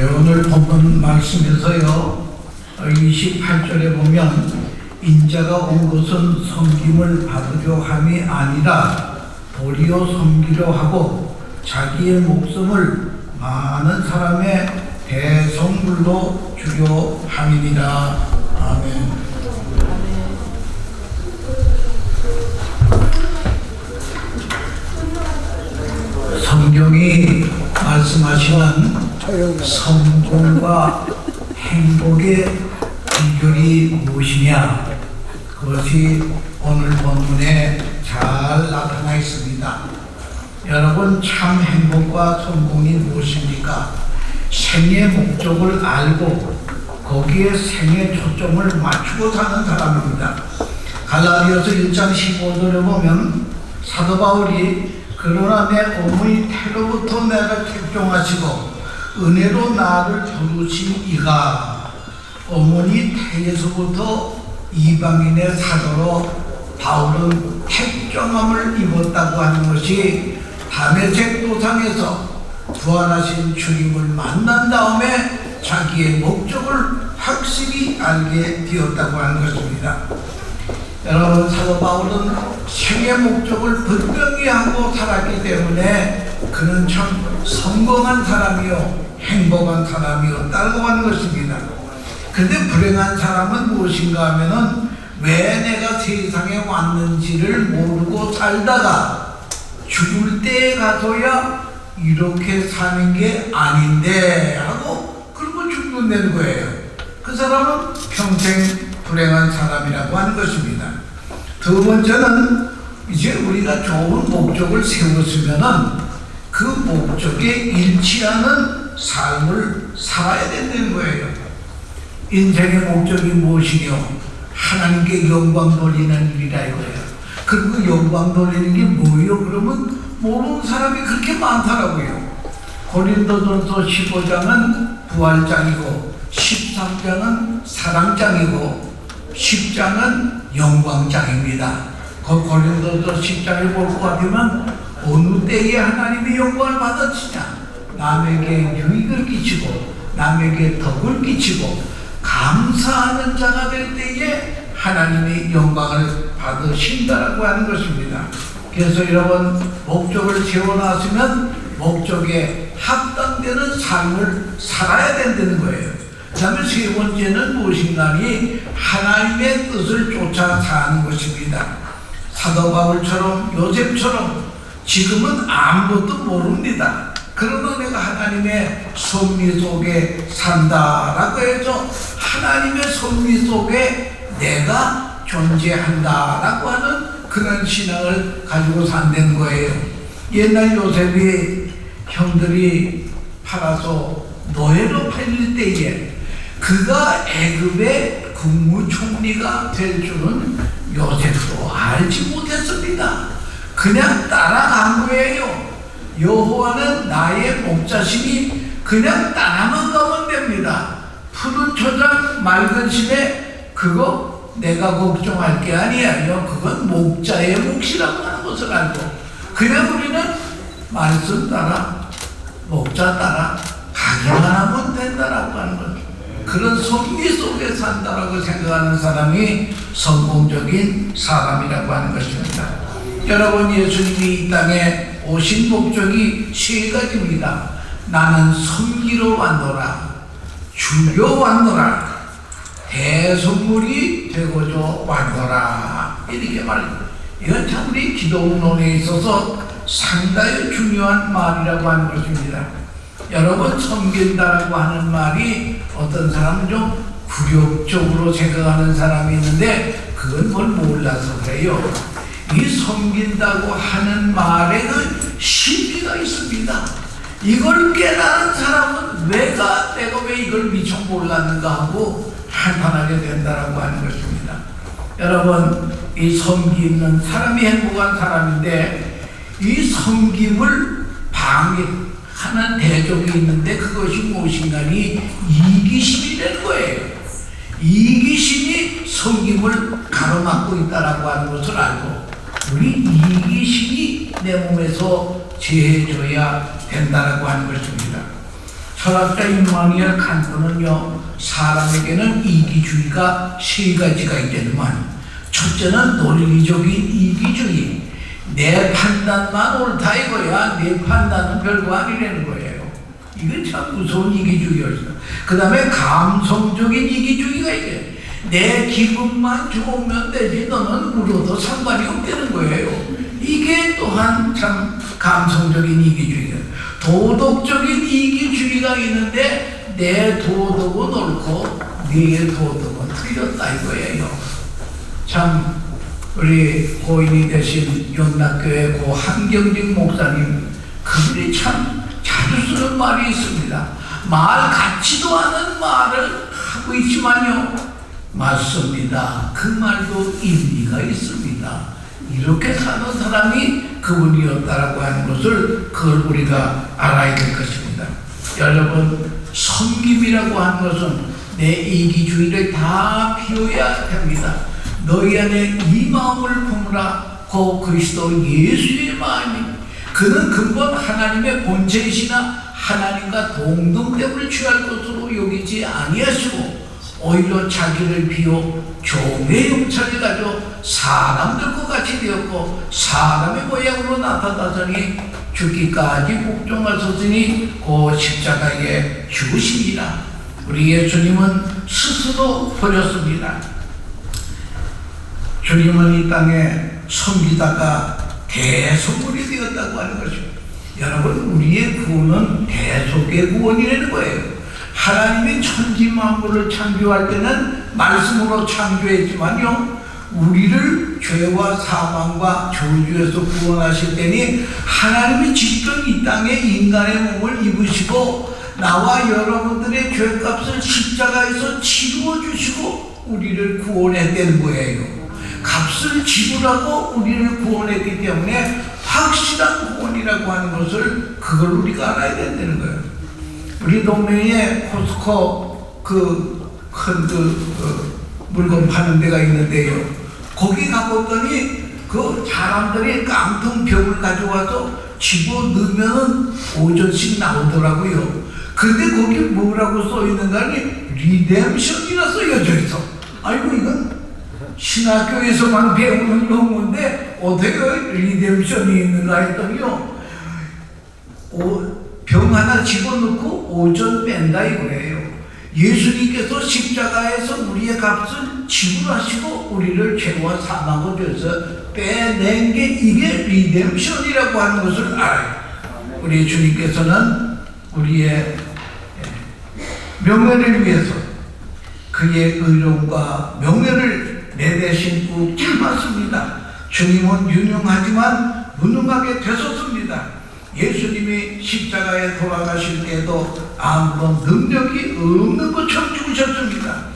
오늘 본문 말씀에서요 28절에 보면 인자가 온 것은 섬김을 받으려 함이 아니라 도리어 섬기려 하고 자기의 목숨을 많은 사람의 대성물로 주려 함이니라. 아멘. 성경이 말씀하시는 성공과 행복의 비결이 무엇이냐, 그것이 오늘 본문에 잘 나타나 있습니다. 여러분, 참 행복과 성공이 무엇입니까? 생의 목적을 알고 거기에 생의 초점을 맞추고 사는 사람입니다. 갈라디아서 1장 15절에 보면 사도 바울이 그러나 내 어머니 태로부터 내가 택종하시고 은혜로 나를 부르신 이가 어머니 태에서부터 이방인의 사도로 바울은 택정함을 입었다고 하는 것이 다메섹 도상에서 부활하신 주님을 만난 다음에 자기의 목적을 확실히 알게 되었다고 하는 것입니다. 여러분, 사도 바울은 생의 목적을 분명히 하고 살았기 때문에 그는 참 성공한 사람이요 행복한 사람이었다고 하는 것입니다. 그런데 불행한 사람은 무엇인가 하면은 왜 내가 세상에 왔는지를 모르고 살다가 죽을 때에 가서야 이렇게 사는 게 아닌데 하고 그러고 죽는다는 거예요. 그 사람은 평생 불행한 사람이라고 하는 것입니다. 두 번째는 이제 우리가 좋은 목적을 세웠으면은 그 목적에 일치하는 삶을 살아야 된다는 거예요. 인생의 목적이 무엇이뇨? 하나님께 영광 돌리는 일이라 이거예요. 그리고 영광 돌리는 게 뭐예요? 그러면 모르는 사람이 그렇게 많더라고요. 고린도전서 15장은 부활장이고 13장은 사랑장이고 10장은 영광장입니다. 그 고린도서 10장을 볼 것 같으면 어느 때에 하나님의 영광을 받았느냐, 남에게 유익을 끼치고 남에게 덕을 끼치고 감사하는 자가 될 때에 하나님의 영광을 받으신다라고 하는 것입니다. 그래서 여러분, 목적을 세워놨으면 목적에 합당되는 삶을 살아야 된다는 거예요. 그 다음에 세 번째는 무엇인가니 하나님의 뜻을 쫓아 사는 것입니다. 사도 바울처럼 요셉처럼 지금은 아무것도 모릅니다. 그러나 내가 하나님의 섭리 속에 산다라고 해서 하나님의 섭리 속에 내가 존재한다라고 하는 그런 신앙을 가지고 산다는 거예요. 옛날 요셉이 형들이 팔아서 노예로 팔릴 때에 그가 애굽의 국무총리가 될 줄은 요셉도 알지 못했습니다. 그냥 따라간 거예요. 여호와는 나의 목자시니 그냥 따라만 가면 됩니다. 푸른 초장 맑은 심에 그거 내가 걱정할 게 아니에요. 그건 목자의 몫이라고 하는 것을 알고 그냥 우리는 말씀 따라 목자 따라 가기만 하면 된다라고 하는 거죠. 그런 섭리 속에 산다라고 생각하는 사람이 성공적인 사람이라고 하는 것입니다. 여러분, 예수님이 이 땅에 오신 목적이 세 가지입니다. 나는 섬기러 왔노라, 주려 왔노라, 대성물이 되고자 왔노라, 이렇게 말합니다. 이건 참 우리 기독론에 있어서 상당히 중요한 말이라고 하는 것입니다. 여러분, 섬긴다라고 하는 말이 어떤 사람은 좀 굴욕적으로 생각하는 사람이 있는데 그건 뭘 몰라서 그래요. 이 섬긴다고 하는 말에는 신비가 있습니다. 이걸 깨달은 사람은 내가 왜 이걸 미처 몰랐는가 하고 한탄하게 된다라고 하는 것입니다. 여러분, 이 섬기는 사람이 행복한 사람인데 이 섬김을 방해하는 대적이 있는데 그것이 무엇인가니 이기심이 된 거예요. 이기심이 섬김을 가로막고 있다라고 하는 것을 알고 우리 이기심이 내 몸에서 제해져야 된다라고 하는 것입니다. 철학자 임마누엘 칸트는요, 사람에게는 이기주의가 세 가지가 있겠지만, 첫째는 논리적인 이기주의. 내 판단만 옳다 이거야. 내 판단은 별거 아니라는 거예요. 이건 참 무서운 이기주의였어요. 그 다음에 감성적인 이기주의가 이게, 내 기분만 좋으면 되지 너는 울어도 상관이 없다는 거예요. 이게 또한 참 감성적인 이기주의예요. 도덕적인 이기주의가 있는데 내 도덕은 옳고 네 도덕은 틀렸다 이거예요. 참 우리 고인이 되신 연락교회 고 한경직 목사님, 그분이 참 자주 쓰는 말이 있습니다. 말 같지도 않은 말을 하고 있지만요, 맞습니다. 그 말도 일리가 있습니다. 이렇게 사는 사람이 그분이었다라고 하는 것을 그걸 우리가 알아야 될 것입니다. 여러분, 섬김이라고 하는 것은 내 이기주의를 다 비워야 됩니다. 너희 안에 이 마음을 품으라. 고 그리스도 예수의 마음이, 그는 근본 하나님의 본체이시나 하나님과 동등됨을 취할 것으로 여기지 아니하시고 오히려 자기를 비워 종의 형체를 가져 사람들과 같이 되었고 사람의 모양으로 나타나더니 죽기까지 복종하셨으니 그 십자가에 죽으시니라. 우리 예수님은 스스로 버렸습니다. 주님은 이 땅에 섬기다가 대속물이 되었다고 하는 것입니다. 여러분, 우리의 구원은 대속의 구원이라는 거예요. 하나님이 천지 만물을 창조할 때는 말씀으로 창조했지만요, 우리를 죄와 사망과 저주에서 구원하실 때니 하나님이 직접 이 땅에 인간의 몸을 입으시고 나와 여러분들의 죄값을 십자가에서 치루어 주시고 우리를 구원했다는 거예요. 값을 지불하고 우리를 구원했기 때문에 확실한 구원이라고 하는 것을, 그걸 우리가 알아야 된다는 거예요. 우리 동네에 코스코 물건 파는 데가 있는데요, 거기 가봤더니 그 사람들이 깡통 벽을 가져와서 집어넣으면 5전씩 나오더라고요. 근데 거기 뭐라고 써있는가 하니 리뎀션이라 써져 있어. 아이고, 이건 신학교에서만 배우는 용어인데 어떻게 리뎀션이 있는가 했더니요, 병 하나 집어넣고 5전 뺀다 이거예요. 예수님께서 십자가에서 우리의 값을 지불하시고 우리를 죄와 사망을 빼낸 게 이게 리뎀션이라고 하는 것을 알아요. 우리 주님께서는 우리의 명예를 위해서 그의 의로움과 명예를 내 대신 꾹 참았습니다. 주님은 유능하지만 무능하게 되셨습니다. 예수님이 십자가에 돌아가실 때에도 아무런 능력이 없는 것처럼 죽으셨습니다.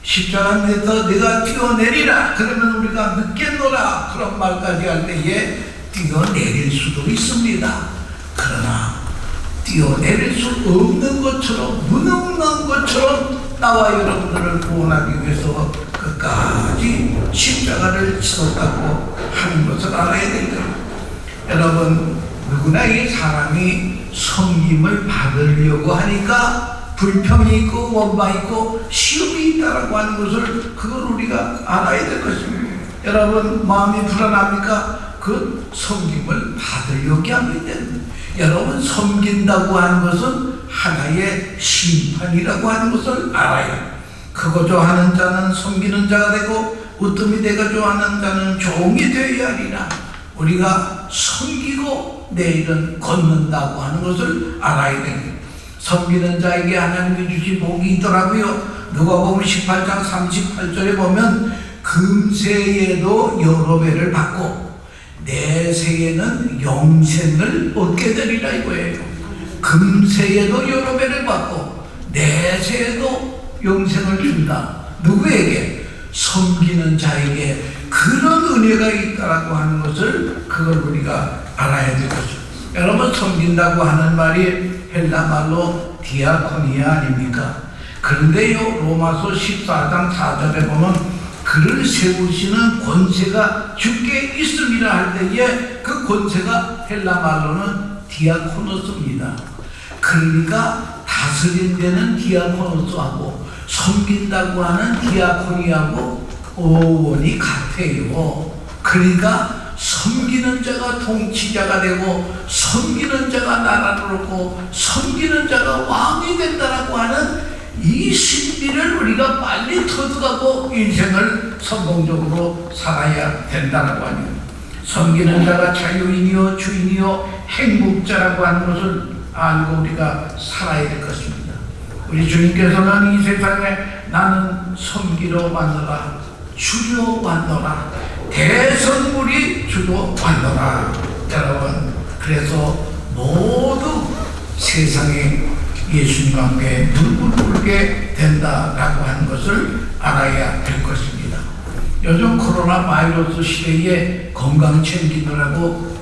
십자가에서 내가 뛰어내리라 그러면 우리가 늦겠노라 그런 말까지 할 때에 뛰어내릴 수도 있습니다. 그러나 뛰어내릴 수 없는 것처럼, 무능한 것처럼 나와 여러분들을 구원하기 위해서 끝까지 십자가를 치렀다고 하는 것을 알아야 됩니다. 여러분, 누구나 이 사람이 섬김을 받으려고 하니까 불평이 있고 원망이 있고 시험이 있다라고 하는 것을, 그걸 우리가 알아야 될 것입니다. 여러분, 마음이 불안합니까? 그 섬김을 받으려고 합니다. 여러분, 섬긴다고 하는 것은 하나의 심판이라고 하는 것을 알아요. 크고 좋아하는 자는 섬기는 자가 되고 으뜸이 되고 좋아하는 자는 종이 되어야 하리라. 우리가 섬기고 내일은 걷는다고 하는 것을 알아야 됩니다. 섬기는 자에게 하나님이 주신 복이 있더라고요. 누가복음 18장 38절에 보면 금세에도 여러 배를 받고 내세에는 영생을 얻게 되리라 이거예요. 금세에도 여러 배를 받고 내세에도 영생을 준다. 누구에게? 섬기는 자에게 그런 은혜가 있다라고 하는 것을, 그걸 우리가 알아야 될 것입니다. 여러분, 섬긴다고 하는 말이 헬라 말로 디아코니아 아닙니까? 그런데요, 로마서 14장 4절에 보면 그를 세우시는 권세가 주께 있음이라 할 때에 그 권세가 헬라 말로는 디아코노스입니다. 그러니까 다스린 데는 디아코노스하고 섬긴다고 하는 디아코니하고 어원이 같아요. 그러니까 섬기는 자가 통치자가 되고 섬기는 자가 나라를 얻고 섬기는 자가 왕이 된다라고 하는 이 신비를 우리가 빨리 터득하고 인생을 성공적으로 살아야 된다라고 하는, 섬기는 자가 자유인이요 주인이요 행복자라고 하는 것을 알고 우리가 살아야 될 것입니다. 우리 주님께서는 이 세상에 나는 섬기러 왔노라, 주려 왔노라, 대성물이 주로 왔노라. 여러분, 그래서 모두 세상에 예수님 앞에 눈물 꿇게 된다라고 하는 것을 알아야 될 것입니다. 요즘 코로나 바이러스 시대에 건강 챙기느라고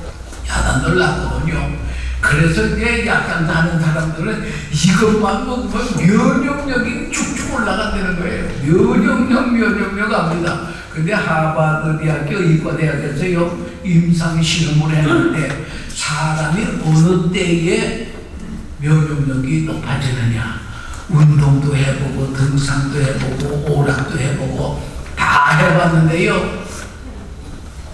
야단들 났거든요. 그래서 이제 약간 나는 사람들은 이것만 먹으면 면역력이 쭉쭉 올라간다는 거예요. 면역력 합니다. 근데 하버드 대학교 의과대학에서요 임상 실험을 했는데 사람이 어느 때에 면역력이 높아지느냐, 운동도 해보고 등산도 해보고 오락도 해보고 다 해봤는데요,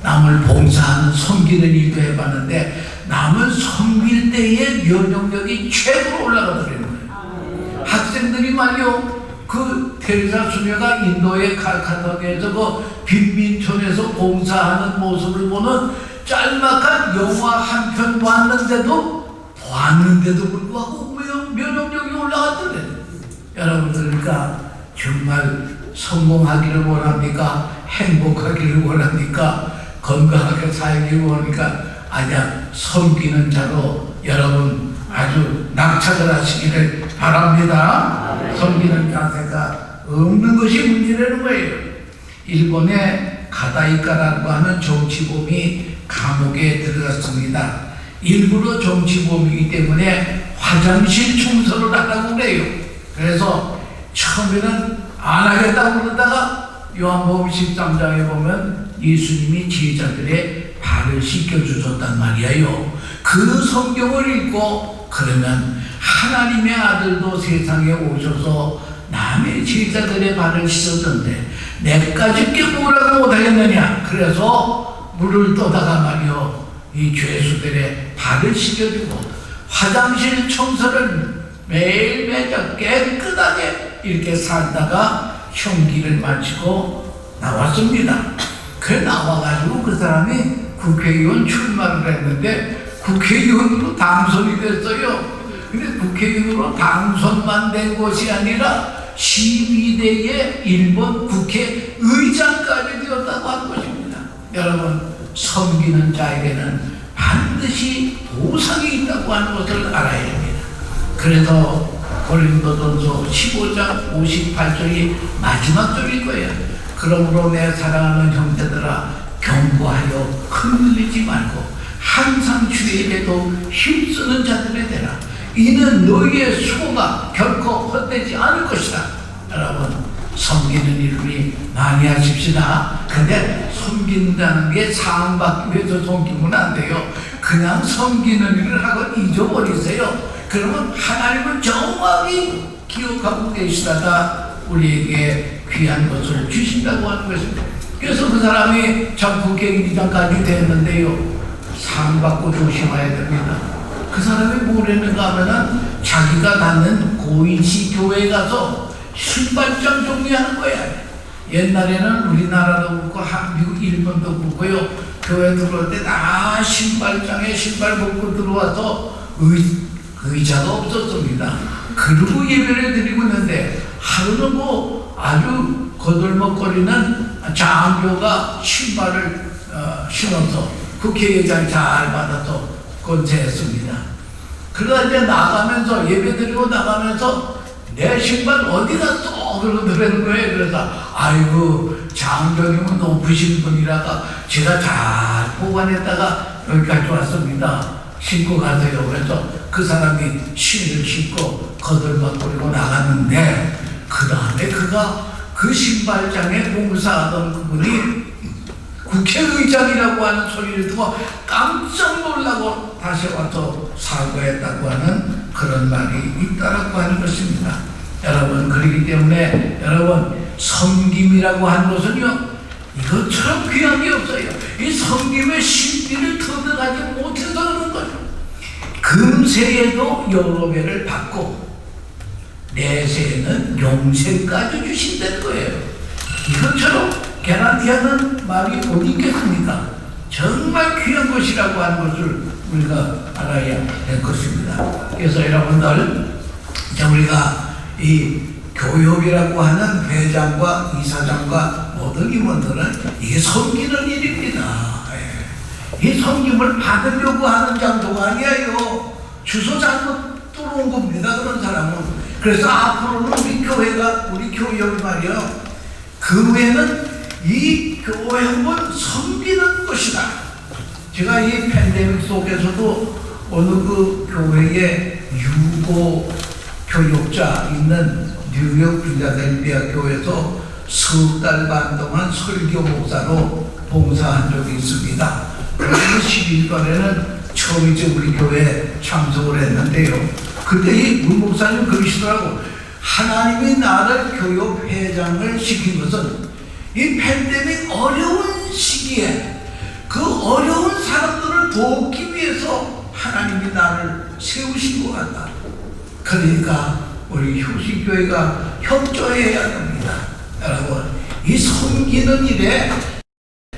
남을 봉사하는 섬기는 일도 해봤는데 남을 섬길 때의 면역력이 최고로 올라가더라는 거예요. 학생들이 말이요, 그 테레사 수녀가 인도의 칼카타에서 그 빈민촌에서 봉사하는 모습을 보는 짤막한 영화 한 편 봤는데도 불구하고 면역력이 올라갔더래. 여러분들, 그러니까 정말 성공하기를 원합니까? 행복하기를 원합니까? 건강하게 살기를 원합니까? 아니야, 섬기는 자로 여러분 아주 낙착을 하시기를 바랍니다. 섬기는 자세가 없는 것이 문제라는 거예요. 일본의 가다이카라고 하는 정치범이 감옥에 들어갔습니다. 일부러 정치범이기 때문에 화장실 청소를 하라고 그래요. 그래서 처음에는 안 하겠다고 그러다가 요한복음 13장에 보면 예수님이 제자들의 발을 씻겨주셨단 말이에요. 그 성경을 읽고 그러면 하나님의 아들도 세상에 오셔서 남의 제자들의 발을 씻었는데 내까지 게 뭐라고 못하겠느냐. 그래서 물을 떠다가 말이요, 이 죄수들의 발을 씻겨주고 화장실 청소를 매일매일 깨끗하게 이렇게 살다가 형기를 마치고 나왔습니다. 그 나와가지고 그 사람이 국회의원 출마를 했는데 국회의원으로 당선이 됐어요. 근데 국회의원으로 당선만 된 것이 아니라 12대의 일본 국회의장까지 되었다고 하는 것입니다. 여러분, 섬기는 자에게는 반드시 보상이 있다고 하는 것을 알아야 됩니다. 그래서 고린도전서 15장 58절이 마지막 절일 거예요. 그러므로 내 사랑하는 형제들아, 경고하여 흔들리지 말고 항상 주의 일에도 힘쓰는 자들이 되라. 이는 너희의 수고가 결코 헛되지 않을 것이다. 여러분, 섬기는 일을 많이 하십시다. 근데 섬긴다는 게 사랑받기 위해서 섬기면 안 돼요. 그냥 섬기는 일을 하고 잊어버리세요. 그러면 하나님을 정확히 기억하고 계시다가 우리에게 귀한 것을 주신다고 하는 것입니다. 그래서 그 사람이 전 국회의장까지 됐는데요, 상 받고 조심해야 됩니다. 그 사람이 뭘 했는가 하면은 자기가 다니는 고인시 교회에 가서 신발장 정리하는 거야. 옛날에는 우리나라도 그렇고 미국, 일본도 그렇고요, 교회 들어올 때 다 신발장에 신발 벗고 들어와서 의자가 없었습니다. 그러고 예배를 드리고 있는데 하루는 뭐 아주 거들먹거리는 장교가 신발을 신어서 국회의장이 잘 받아서 건재했습니다. 그러다 이제 나가면서 예배드리고 나가면서 내 신발 어디 갔어? 그러고 들은 거예요. 그래서 아이고, 장교님은 높으신 분이라가 제가 잘 보관했다가 여기까지 왔습니다. 신고 가세요. 그래서 그 사람이 신을 신고 거들먹거리고 나갔는데 그 다음에 그가 그 신발장에 봉사하던 그분이 국회의장이라고 하는 소리를 듣고 깜짝 놀라고 다시 와서 사과했다고 하는 그런 말이 있다라고 하는 것입니다. 여러분, 그렇기 때문에 여러분, 섬김이라고 하는 것은요, 이것처럼 귀한 게 없어요. 이 섬김의 신비를 터득하지 못해서 그런 거죠. 금세에도 여러 배를 받고 내세에는 영생까지 주신다는 거예요. 이것처럼 개란티하는 말이 어디 있겠습니까? 정말 귀한 것이라고 하는 것을 우리가 알아야 될 것입니다. 그래서 여러분들, 이제 우리가 이 교역이라고 하는 회장과 이사장과 모든 임원들은 이게 섬기는 일입니다. 이 섬김을 받으려고 하는 장소가 아니에요. 주소 잘못 들어온 겁니다, 그런 사람은. 그래서 앞으로는 우리 교역이 말이요, 그 후에는 이 교회는 섬기는 것이다. 제가 이 팬데믹 속에서도 어느 그 교회의 유고 교육자 있는 뉴욕 필라델피아 교회에서 석 달 반 동안 설교 목사로 봉사한 적이 있습니다. 그래서 11월에는 처음 이제 우리 교회에 참석을 했는데요. 그때 이 문목사님 그러시더라고. 하나님이 나를 교육회장을 시킨 것은 이 팬데믹 어려운 시기에 그 어려운 사람들을 돕기 위해서 하나님이 나를 세우신 것 같다. 그러니까 우리 휴식교회가 협조해야 됩니다. 여러분, 이 섬기는 일에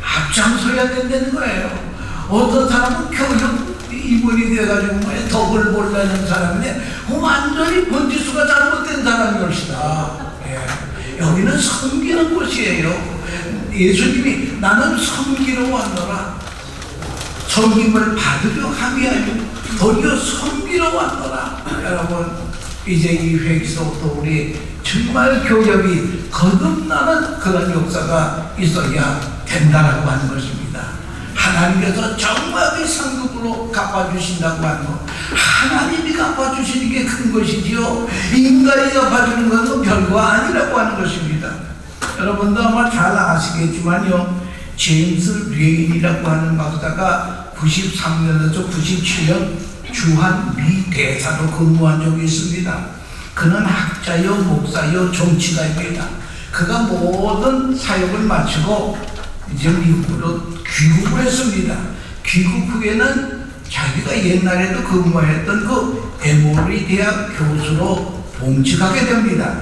앞장서야 된다는 거예요. 어떤 사람은 교육 이분이 돼가지고 덕을 보려는 사람인데 완전히 번지수가 잘못된 사람이 것이다. 예. 여기는 섬기는 곳이에요. 예수님이 나는 섬기러 왔노라. 섬김을 받으려 함이 아니고 도리어 섬기러 왔노라. 여러분, 이제 이 회기서부터 우리 정말 교역이 거듭나는 그런 역사가 있어야 된다라고 하는 것입니다. 하나님께서 정확히 상급으로 갚아주신다고 하는 것, 하나님이 갚아주시는 게 큰 것이지요, 인간이 갚아주는 것은 별거 아니라고 하는 것입니다. 여러분도 아마 잘 아시겠지만요, 제임스 레인이라고 하는 박사가 93년에서 97년 주한 미 대사로 근무한 적이 있습니다. 그는 학자요, 목사요, 정치가입니다. 그가 모든 사역을 마치고 이제 미국으로 귀국을 했습니다. 귀국 후에는 자기가 옛날에도 근무했던 그 에모리 대학 교수로 봉직하게 됩니다.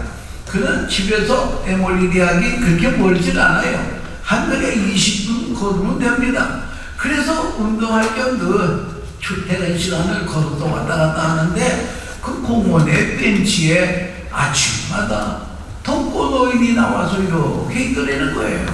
그는 집에서 에모리 대학이 그렇게 멀질 않아요. 한 달에 20분 걸으면 됩니다. 그래서 운동할 겸 늘 출퇴근 시간을 걸어서 왔다 갔다 하는데 그 공원의 벤치에 아침마다 독거노인이 나와서 이렇게 이끌리는 거예요.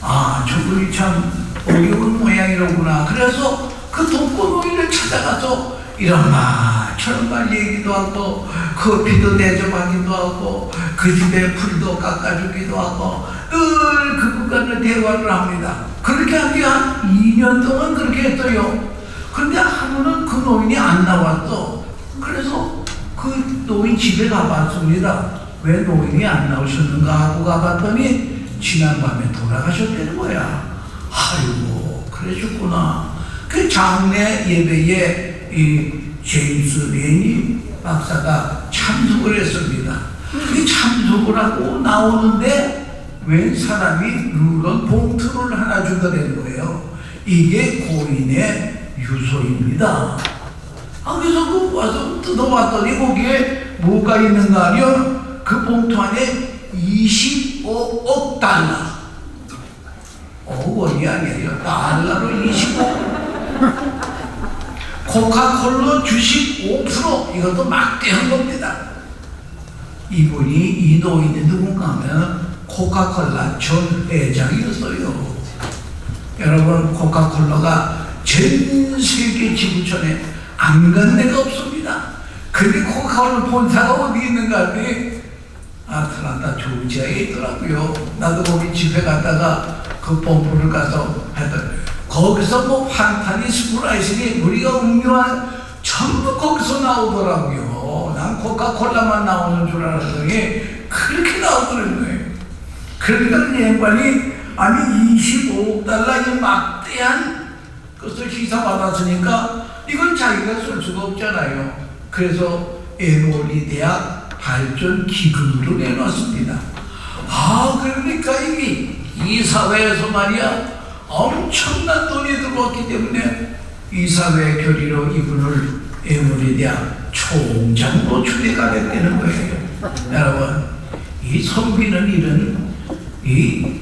아, 저분이 참 어려운 모양이로구나. 그래서 그 독거노인을 찾아가서 이런 말 저런 말 얘기도 하고 커피도 대접하기도 하고 그 집에 풀도 깎아주기도 하고 늘 그분과는 대화를 합니다. 그렇게 한 게 한 2년 동안 그렇게 했어요. 그런데 하루는 그 노인이 안 나왔어. 그래서 그 노인 집에 가봤습니다. 왜 노인이 안 나오셨는가 하고 가봤더니 지난밤에 돌아가셨다는 거야. 아이고, 그러셨구나. 그 장례 예배에 이 제임스 레인이 박사가 참석을 했습니다. 이 참석을 하고 나오는데 웬 사람이 누런 봉투를 하나 주더라는 거예요. 이게 고인의 유서입니다. 그래서 그 와서 뜯어봤더니 거기에 뭐가 있는가 하면 그 봉투 안에 25억 달러. 원이 아니에요. 달러로 25억. 코카콜라 주식 5%. 이것도 막대한 겁니다. 이분이 이 노인이 누군가 하면 코카콜라 전 회장이었어요. 여러분, 코카콜라가 전 세계 지구촌에 안 간 데가 없습니다. 근데 코카콜라 본사가 어디 있는가 하니 아틀란타 조지아에 있더라고요. 나도 거기 집에 갔다가 그 본부를 가서 했더니 거기서 뭐 환타니 스프라이트니 우리가 음료한 전부 거기서 나오더라고요. 난 코카콜라만 나오는 줄 알았더니 그렇게 나오더라고요. 그러니까 그 양반이 아니 25억 달러 이 막대한 것을 희사받았으니까 이건 자기가 쓸 수가 없잖아요. 그래서 에모리 대학 발전 기금으로 내놨습니다. 그러니까 이 사회에서 말이야 엄청난 돈이 들어왔기 때문에 이 사회의 결의로 이분을 에모리 대학 총장으로 추대가겠다는 거예요. 여러분, 이 섬기는 일은 이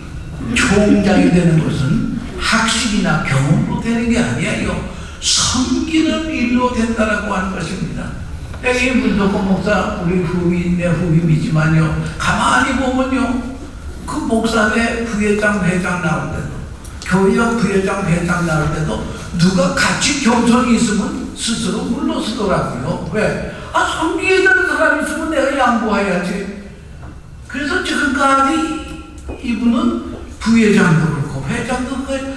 총장이 되는 것은 학식이나 경험으로 되는 게 아니에요. 섬기는 일로 된다라고 하는 것입니다. 여기 문덕호 목사, 우리 내 후임이지만요, 가만히 보면요, 그 목사회 부회장, 회장 나올 때도, 교역 부회장, 회장 나올 때도 누가 같이 경선이 있으면 스스로 물러서더라고요. 왜? 섬기게 되는 사람이 있으면 내가 양보해야지. 그래서 지금까지 이분은 부회장도 그렇고 회장도 그렇고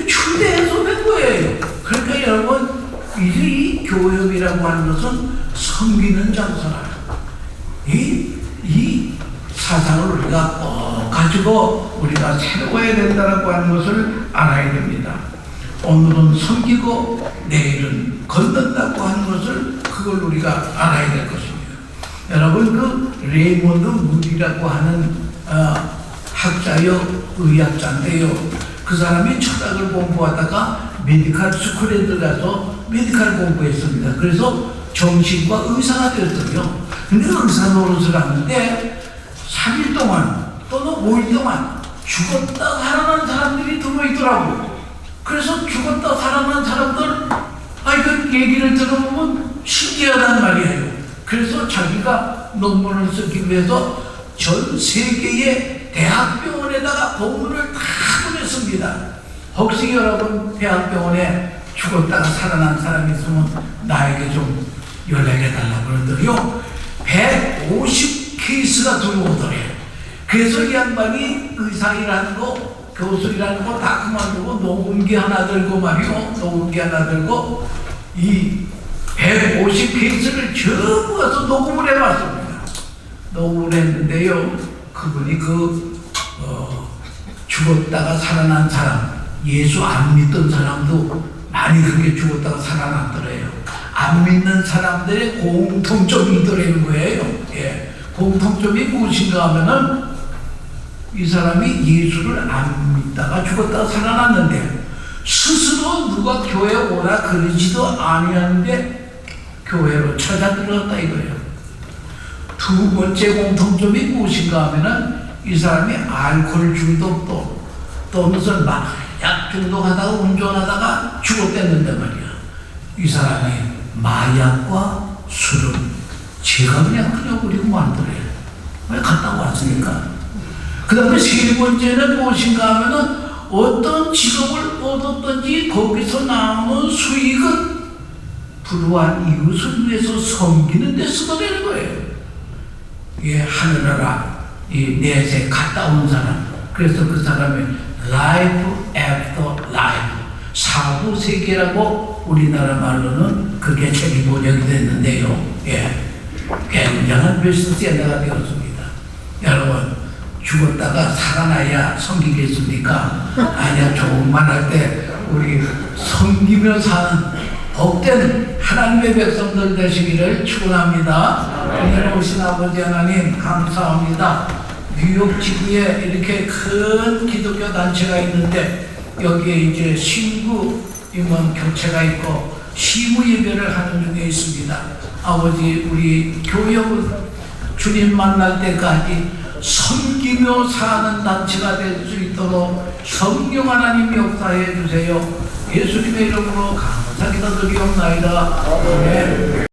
추대해서 된 거예요. 그러니까 여러분, 이제 이 교회라고 하는 것은 섬기는 장소라. 이 사상을 우리가 꼭 가지고 우리가 새로워야 된다고 하는 것을 알아야 됩니다. 오늘은 섬기고 내일은 걷는다고 하는 것을 그걸 우리가 알아야 될 것입니다. 여러분, 그 레이몬드 무디라고 하는 학자요, 의학자인데요. 그 사람이 철학을 공부하다가 메디컬 스쿨에 들어가서 메디컬 공부했습니다. 그래서 정신과 의사가 되었어요. 근데 의사 노릇을 하는데 3일 동안 또는 5일 동안 죽었다 살아난 사람들이 들어있더라고. 그래서 죽었다 살아난 사람들 그 얘기를 들어보면 신기하단 말이에요. 그래서 자기가 논문을 쓰기 위해서 전 세계의 대학병원에다가 공문을 다 보냈습니다. 혹시 여러분 대학병원에 죽었다가 살아난 사람이 있으면 나에게 좀 연락해달라고 그러더래요. 150 케이스가 들어오더래요. 그래서 이 양반이 의사 일하는 거, 교수 일하는 거 다 그만두고 녹음기 하나 들고 말이요. 녹음기 하나 들고 이 150 케이스를 전부 가서 녹음을 해봤습니다. 녹음을 했는데요. 그분이 죽었다가 살아난 사람, 예수 안 믿던 사람도 많이 그렇게 죽었다가 살아났더래요. 안 믿는 사람들의 공통점이 있더라는 거예요. 예. 공통점이 무엇인가 하면은 이 사람이 예수를 안 믿다가 죽었다가 살아났는데 스스로 누가 교회 오라 그러지도 아니하는데 교회로 찾아 들어갔다 이거예요. 두 번째 공통점이 무엇인가 하면은 이 사람이 알코올 중독도 또 무슨 마약 중독하다가 운전하다가 죽었댔는데 말이야. 이 사람이 마약과 술은 제가 그냥 끊어버리고 만들어요. 왜 갔다 왔으니까. 그 다음에 세 번째는 무엇인가 하면은 어떤 직업을 얻었든지 거기서 나오는 수익은 불우한 이웃을 위해서 섬기는 데 쓰더라는 거예요. 예, 하늘나라 이 내세 갔다 온 사람. 그래서 그 사람이 life after life, 사후 세계라고 우리나라 말로는 그게 책이 번역이 됐는데요. 예, 굉장한 베스트셀러가 되었습니다. 여러분, 죽었다가 살아나야 섬기겠습니까? 아니야. 좋은 말 할 때 우리 섬기며 사는 복된 하나님의 백성들 되시기를 축원합니다. 오늘 오신 아버지 하나님 감사합니다. 뉴욕 지구에 이렇게 큰 기독교 단체가 있는데 여기에 이제 신부 임원 교체가 있고 시무 예배를 하는 중에 있습니다. 아버지, 우리 교역은 주님 만날 때까지 섬기며 사는 단체가 될 수 있도록 성령 하나님 역사해 주세요. 예수님의 이름으로 감사기도드리옵나이다. 아멘.